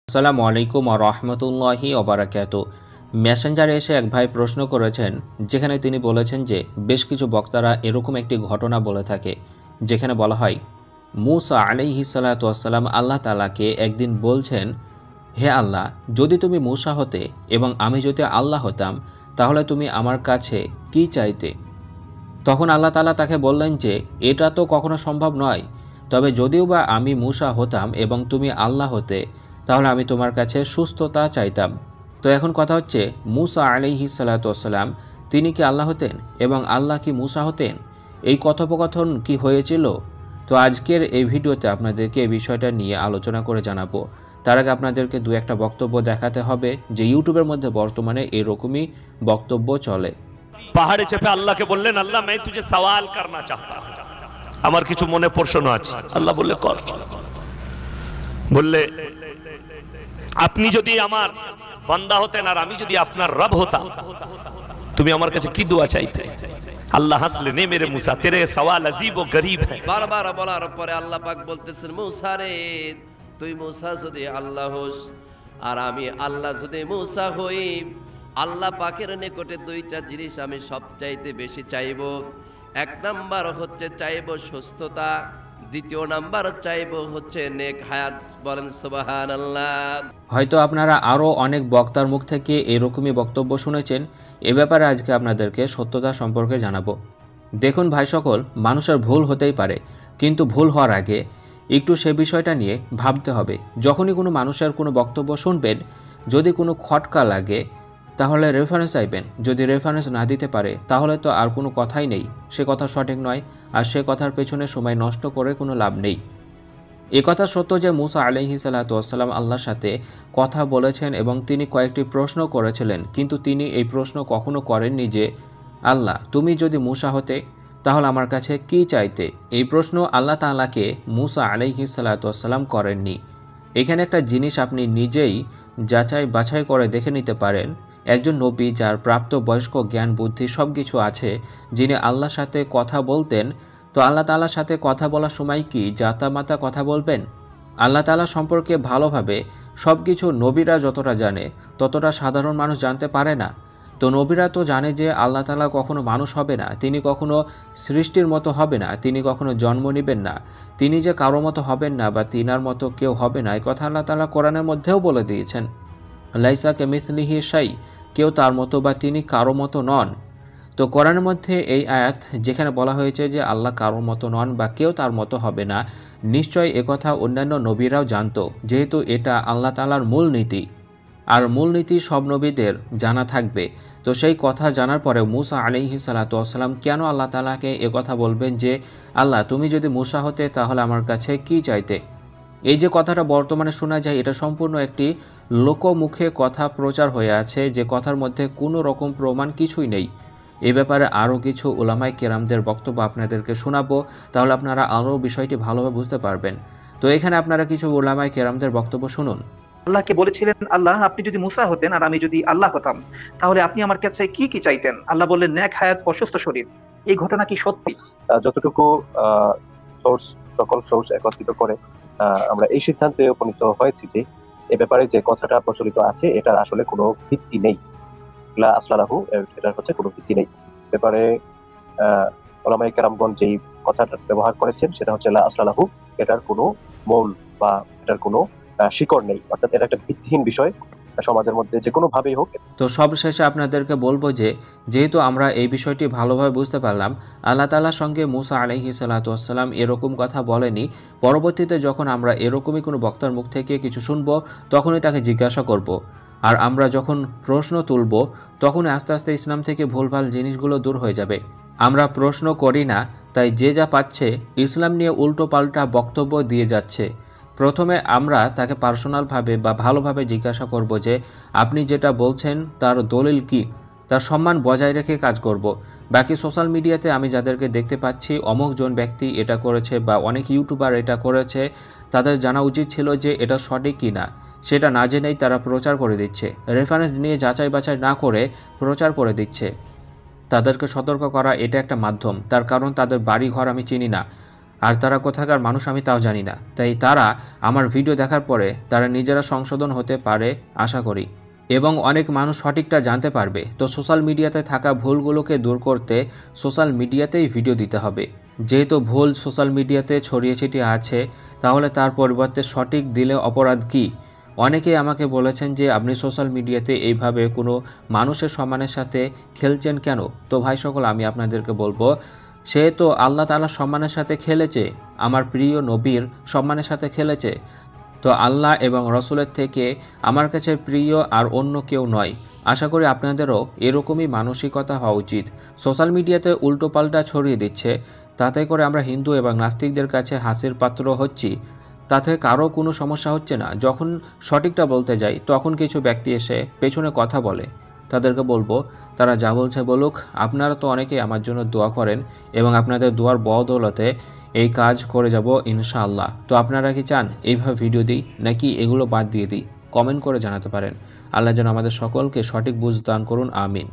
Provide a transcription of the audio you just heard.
আসসালামু আলাইকুম ওয়া রাহমাতুল্লাহি ওয়া বারাকাতুহু। মেসেঞ্জারে এসে এক ভাই প্রশ্ন করেছেন, যেখানে তিনি বলেছেন যে বেশ কিছু বক্তারা এরকম একটি ঘটনা বলে থাকে, যেখানে বলা হয় মূসা আলাইহিস সালাতু ওয়াস সালাম আল্লাহ তাআলাকে একদিন বলছেন, হে আল্লাহ, যদি তুমি মূসা হতে এবং আমি যদি আল্লাহ হতাম তাহলে তুমি আমার কাছে কি চাইতে? তখন আল্লাহ তাআলা তাকে বললেন যে এটা তো কখনো সম্ভব নয়, তবে যদিও বা আমি মূসা হতাম এবং তুমি আল্লাহ হতে তাহলে আমি তোমার কাছে সুস্থতা চাইতাম। তো এখন কথা হচ্ছে, মূসা আলাইহিস সালাতু ওয়াস সালাম তিনি কি আল্লাহ হতেন এবং আল্লাহ কি মূসা হতেন? এই কথোপকথন কি হয়েছিল? তো আজকের এই ভিডিওতে আপনাদেরকে এই বিষয়টা নিয়ে আলোচনা করে জানাবো। তার আগে আপনাদেরকে দু একটা বক্তব্য দেখাতে হবে যে ইউটিউবের মধ্যে বর্তমানে এরকমই বক্তব্য চলে। পাহাড়ে চেপে আল্লাহকে বললেন, আল্লাহ मैं तुझे सवाल करना चाहता हूं, আমার কিছু মনে প্রশ্ন আছে। আল্লাহ বললে কর। বললে আপনি যদি আমার বান্দা হতেন আর আমি যদি আপনার রব হতাম, তুমি আমার কাছে কি দোয়া চাইতে? আল্লাহ হাসলেন, নে মেরে মুসা তেরে সওয়াল अजीब ও গরীব है। বারবার বলার পরে আল্লাহ পাক বলতেছেন, মুসা রে, তুই মুসা যদি আল্লাহ হোস আর আমি আল্লাহ যদি মুসা হই, আল্লাহ পাকের নিকটে দুইটা জিনিস আমি সবচাইতে বেশি চাইব। এক নাম্বার হচ্ছে চাইব সুস্থতা, দ্বিতীয় নাম্বার চাইব হচ্ছে নেক হায়াত। বলেন সুবহানাল্লাহ। হয়তো আপনারা আরও অনেক বক্তার মুখ থেকে এরকমই বক্তব্য শুনেছেন। এ ব্যাপারে আজকে আপনাদেরকে সত্যতা সম্পর্কে জানাবো। দেখুন ভাই সকল, মানুষের ভুল হতেই পারে, কিন্তু ভুল হওয়ার আগে একটু সে বিষয়টা নিয়ে ভাবতে হবে। যখনই কোনো মানুষের কোনো বক্তব্য শুনবেন, যদি কোনো খটকা লাগে তাহলে রেফারেন্স চাইবেন। যদি রেফারেন্স না দিতে পারে তাহলে তো আর কোনো কথাই নেই, সে কথা সঠিক নয়, আর সে কথার পেছনে সময় নষ্ট করে কোনো লাভ নেই। এ কথা সত্য যে মূসা আলাইহিস সালাতু ওয়াস সালাম আল্লাহর সাথে কথা বলেছেন এবং তিনি কয়েকটি প্রশ্ন করেছিলেন, কিন্তু তিনি এই প্রশ্ন কখনো করেননি যে আল্লাহ, তুমি যদি মূসা হতে তাহলে আমার কাছে কি চাইতে? এই প্রশ্ন আল্লাহ তাআলাকে মূসা আলাইহিস সালাতু ওয়াস সালাম করেননি। এখানে একটা জিনিস আপনি নিজেই যাচাই বাছাই করে দেখে নিতে পারেন। একজন নবী যার প্রাপ্ত বয়স্ক জ্ঞান বুদ্ধি সব কিছু আছে, যিনি আল্লাহর সাথে কথা বলতেন, তো আল্লাহ তাআলার সাথে কথা বলার সময় কি জাতামাতা কথা বলবেন? আল্লাহ তাআলা সম্পর্কে ভালোভাবে সব কিছু নবীরা যতটা জানে ততটা সাধারণ মানুষ জানতে পারে না। তো নবীরা তো জানে যে আল্লাহ তাআলা কখনো মানুষ হবে না, তিনি কখনো সৃষ্টির মতো হবে না, তিনি কখনো জন্ম নেবেন না, তিনি যে কারো মতো হবেন না বা তিনার মতো কেউ হবে না, এই কথা আল্লাহ তাআলা কোরআনের মধ্যেও বলে দিয়েছেন। লাইসা কামিসলিহি শাই, কেউ তার মতো বা তিনি কারো মতো নন। তো কোরআনের মধ্যে এই আয়াত যেখানে বলা হয়েছে যে আল্লাহ কারোর মতো নন বা কেউ তার মতো হবে না, নিশ্চয়ই একথা অন্যান্য নবীরাও জানতো, যেহেতু এটা আল্লাহ তাআলার মূল নীতি। আর মূলনীতি সব নবীদের জানা থাকবে। তো সেই কথা জানার পরে মূসা আলাইহিস সালাতু ওয়াস সালাম কেন আল্লাহ তাআলাকে একথা বলবেন যে আল্লাহ, তুমি যদি মূসা হতে তাহলে আমার কাছে কি চাইতে? এই যে কথাটা বর্তমানে শোনা যায়, এটা সম্পূর্ণ একটি লোকমুখে কথা প্রচার হয়ে আছে, যে কথার মধ্যে কোনো রকম প্রমাণ কিছুই নেই। এ ব্যাপারে আরও কিছু উলামায়ে কেরামদের বক্তব্য আপনাদেরকে শোনাবো, তাহলে আপনারা আরও বিষয়টি ভালোভাবে বুঝতে পারবেন। তো এখানে আপনারা কিছু উলামায়ে কেরামদের বক্তব্য শুনুন। আল্লাহকে বলেছিলেন, আল্লাহ, আপনি যদি মূসা হতেন আর আমি যদি আল্লাহ হতাম তাহলে আপনি আমার কাছে কি কি চাইতেন? আল্লাহ বললেন, নেক হায়াত ও সুস্থ শরীর। এই ঘটনা কি সত্যি? যতটুকু সকল সোর্স একত্রিত করে আমরা এই সিদ্ধান্তে উপনীত হয়েছি যে এ ব্যাপারে যে কথাটা প্রচলিত আছে এটার আসলে কোনো ভিত্তি নেই। লা আসলাহু, এটার হচ্ছে কোনো ভিত্তি নেই। ব্যাপারে উলামায়ে কেরামগণ যেই কথাটা ব্যবহার করেছেন সেটা হচ্ছে লা আসলাহু, এটার কোনো মূল বা এটার কোনো শিকড় নেই, অর্থাৎ এটা একটা ভিত্তিহীন বিষয় সমাজের মধ্যে যে কোনো ভাবেই হোক। তো সবশেষে আপনাদেরকে বলবো যে যেহেতু আমরা এই বিষয়টি ভালোভাবে বুঝতে পারলাম, আল্লাহ তাআলার সঙ্গে মূসা আলাইহিস সালাতু ওয়াস সালাম এরকম কথা বলেনি। পরবর্তীতে যখন আমরা এরকমই কোনো বক্তার মুখ থেকে কিছু শুনবো তখনই তাকে জিজ্ঞাসা করব। আর আমরা যখন প্রশ্ন তুলব তখনই আস্তে আস্তে ইসলাম থেকে ভুলভাল জিনিসগুলো দূর হয়ে যাবে। আমরা প্রশ্ন করি না, তাই যে যা পাচ্ছে ইসলাম নিয়ে উল্টো পাল্টা বক্তব্য দিয়ে যাচ্ছে। প্রথমে আমরা তাকে পার্সোনালভাবে বা ভালোভাবে জিজ্ঞাসা করব যে আপনি যেটা বলছেন তার দলিল কি, তার সম্মান বজায় রেখে কাজ করব। বাকি সোশ্যাল মিডিয়াতে আমি যাদেরকে দেখতে পাচ্ছি অমুকজন ব্যক্তি এটা করেছে বা অনেক ইউটিউবার এটা করেছে, তাদের জানা উচিত ছিল যে এটা সঠিক কি না। সেটা না জেনেই তারা প্রচার করে দিচ্ছে, রেফারেন্স নিয়ে যাচাই বাছাই না করে প্রচার করে দিচ্ছে। তাদেরকে সতর্ক করা এটা একটা মাধ্যম, তার কারণ তাদের বাড়ি ঘর আমি চিনি না, আর তারা কোথাকার মানুষ আমি তাও জানি না। তাই তারা আমার ভিডিও দেখার পরে তারা নিজেরা সংশোধন হতে পারে আশা করি, এবং অনেক মানুষ সঠিকটা জানতে পারবে। তো সোশ্যাল মিডিয়াতে থাকা ভুলগুলোকে দূর করতে সোশ্যাল মিডিয়াতেই ভিডিও দিতে হবে। যেহেতু ভুল সোশ্যাল মিডিয়াতে ছড়িয়ে ছিটিয়ে আছে, তাহলে তার পরিবর্তে সঠিক দিলে অপরাধ কী? অনেকেই আমাকে বলেছেন যে আপনি সোশ্যাল মিডিয়াতে এইভাবে কোনো মানুষের সম্মানের সাথে খেলছেন কেন? তো ভাই সকল, আমি আপনাদেরকে বলবো, সে তো আল্লাহ তাআলার সম্মানের সাথে খেলেছে, আমার প্রিয় নবীর সম্মানের সাথে খেলেছে। তো আল্লাহ এবং রসুলের থেকে আমার কাছে প্রিয় আর অন্য কেউ নয়। আশা করি আপনাদেরও এরকমই মানসিকতা হওয়া উচিত। সোশ্যাল মিডিয়াতে উল্টোপাল্টা ছড়িয়ে দিচ্ছে, তাতে করে আমরা হিন্দু এবং নাস্তিকদের কাছে হাসির পাত্র হচ্ছি। তাতে কারো কোনো সমস্যা হচ্ছে না। যখন সঠিকটা বলতে যাই, তখন কিছু ব্যক্তি এসে পেছনে কথা বলে। তাদেরকে বলবো, তারা যা বলছে বলুক, আপনারা তো অনেকেই আমার জন্য দোয়া করেন এবং আপনাদের দোয়ার বদৌলতে এই কাজ করে যাব ইনশাআল্লাহ। তো আপনারা কি চান এইভাবে ভিডিও দিই, নাকি এগুলো বাদ দিয়ে দিই? কমেন্ট করে জানাতে পারেন। আল্লাহ যেন আমাদের সকলকে সঠিক বুঝ দান করুন, আমিন।